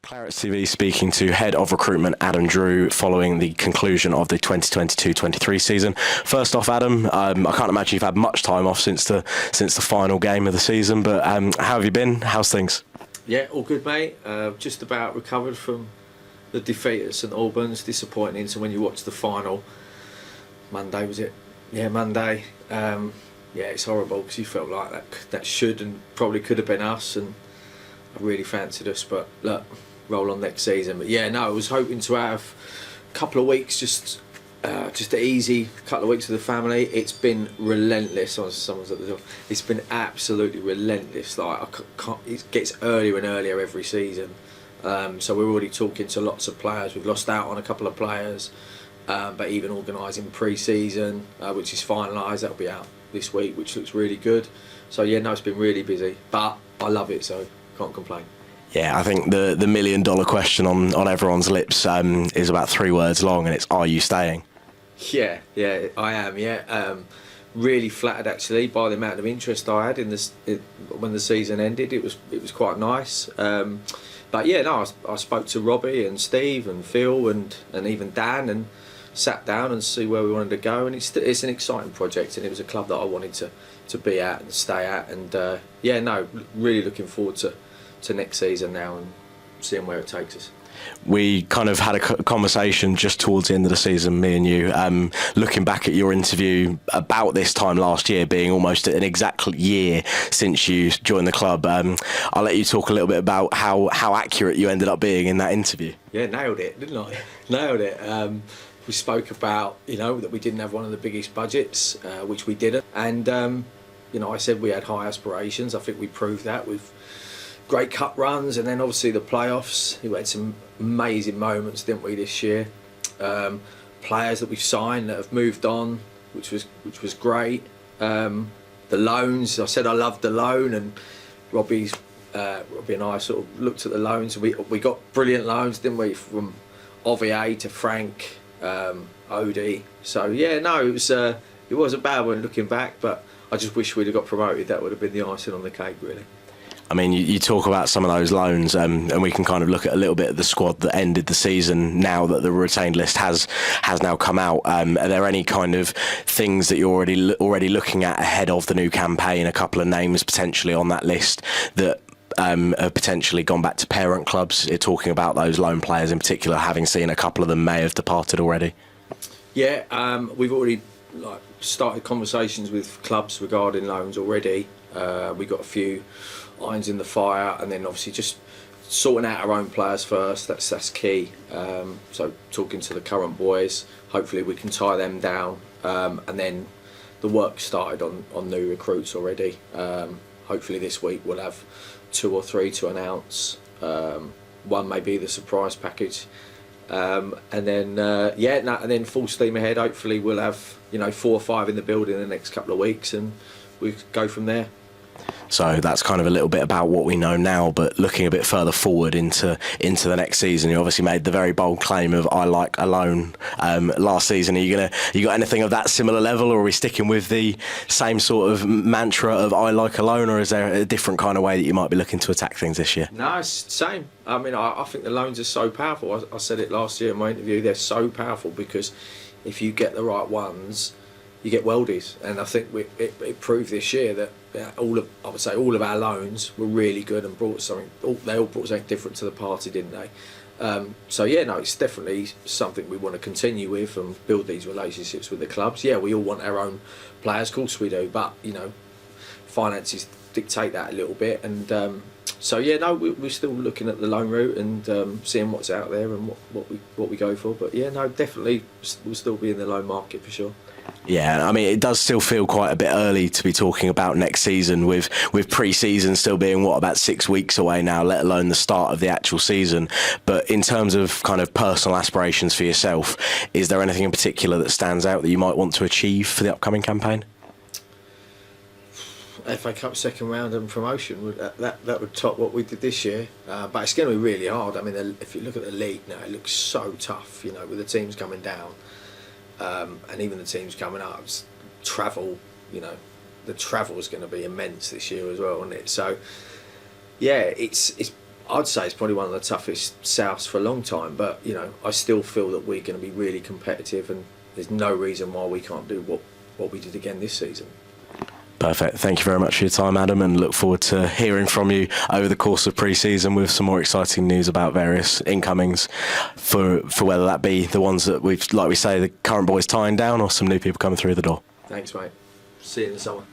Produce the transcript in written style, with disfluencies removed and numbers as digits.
ClaretsTV speaking to Head of Recruitment Adam Drew following the conclusion of the 2022-23 season. First off, Adam, I can't imagine you've had much time off since the final game of the season, but how have you been? How's things? Yeah, all good, mate. Just about recovered from the defeat at St Albans. Disappointing. So when you watch the final, Monday was it? Yeah, Monday. Yeah, it's horrible because you felt like that should and probably could have been us, and I really fancied us. But look, roll on next season. But yeah, no, I was hoping to have a couple of weeks, just an easy couple of weeks with the family. It's been relentless. Someone's at the door. It's been absolutely relentless. Like it gets earlier and earlier every season. So we're already talking to lots of players. We've lost out on a couple of players, but even organising pre-season, which is finalised. That'll be out this week, which looks really good. So yeah, no, it's been really busy, but I love it, so can't complain. Yeah, I think the $1 million question on everyone's lips is about 3 words long, and it's, are you staying? Yeah, I am. Yeah, really flattered actually by the amount of interest I had in this when the season ended. It was quite nice. But yeah, no, I spoke to Robbie and Steve and Phil and even Dan, and sat down and see where we wanted to go. And it's an exciting project, and it was a club that I wanted to be at and stay at. And yeah, no, really looking forward to next season now and seeing where it takes us. We kind of had a conversation just towards the end of the season, me and you, looking back at your interview about this time last year, being almost an exact year since you joined the club. I'll let you talk a little bit about how accurate you ended up being in that interview. Yeah, nailed it, didn't I? Nailed it. We spoke about, that we didn't have one of the biggest budgets, which we didn't. And, I said we had high aspirations. I think we proved that with great cup runs, and then obviously the playoffs. We had some amazing moments, didn't we, this year? Players that we've signed that have moved on, which was great. The loans, I said I loved the loan, and Robbie and I sort of looked at the loans. We got brilliant loans, didn't we, from Ovier to Frank, Odie. So yeah, no, it was a bad one looking back, but I just wish we'd have got promoted. That would have been the icing on the cake, really. I mean, you talk about some of those loans, and we can kind of look at a little bit of the squad that ended the season now that the retained list has now come out. Are there any kind of things that you're already looking at ahead of the new campaign? A couple of names potentially on that list that have potentially gone back to parent clubs. You're talking about those loan players in particular, having seen a couple of them may have departed already. Yeah, we've already started conversations with clubs regarding loans already. We got a few irons in the fire, and then obviously just sorting out our own players first. That's key. So talking to the current boys, hopefully we can tie them down, and then the work started on new recruits already. Hopefully this week we'll have 2 or 3 to announce. One may be the surprise package, and then full steam ahead. Hopefully we'll have 4 or 5 in the building in the next couple of weeks, and we go from there. So that's kind of a little bit about what we know now, but looking a bit further forward into the next season, you obviously made the very bold claim of "I like alone" last season. You got anything of that similar level, or are we sticking with the same sort of mantra of "I like alone," or is there a different kind of way that you might be looking to attack things this year? No, it's the same. I mean, I think the loans are so powerful. I said it last year in my interview. They're so powerful because if you get the right ones, you get worldies, and I think it proved this year that all of our loans were really good and brought something. They all brought something different to the party, didn't they? So yeah, no, it's definitely something we want to continue with and build these relationships with the clubs. Yeah, we all want our own players, of course we do, but finances dictate that a little bit, and so yeah, no, we're still looking at the loan route and seeing what's out there and what we go for. But yeah, no, definitely we'll still be in the loan market for sure. Yeah, I mean, it does still feel quite a bit early to be talking about next season with pre-season still being, about 6 weeks away now, let alone the start of the actual season. But in terms of kind of personal aspirations for yourself, is there anything in particular that stands out that you might want to achieve for the upcoming campaign? FA Cup second round and promotion, that would top what we did this year, but it's going to be really hard. I mean, if you look at the league now, it looks so tough, with the teams coming down, and even the teams coming up. Travel, the travel is going to be immense this year as well, isn't it? So yeah, it's I'd say it's probably one of the toughest Souths for a long time, but you know, I still feel that we're going to be really competitive, and there's no reason why we can't do what we did again this season. Perfect. Thank you very much for your time, Adam, and look forward to hearing from you over the course of pre-season with some more exciting news about various incomings for whether that be the ones that we've, like we say, the current boys tying down, or some new people coming through the door. Thanks, mate. See you in the summer.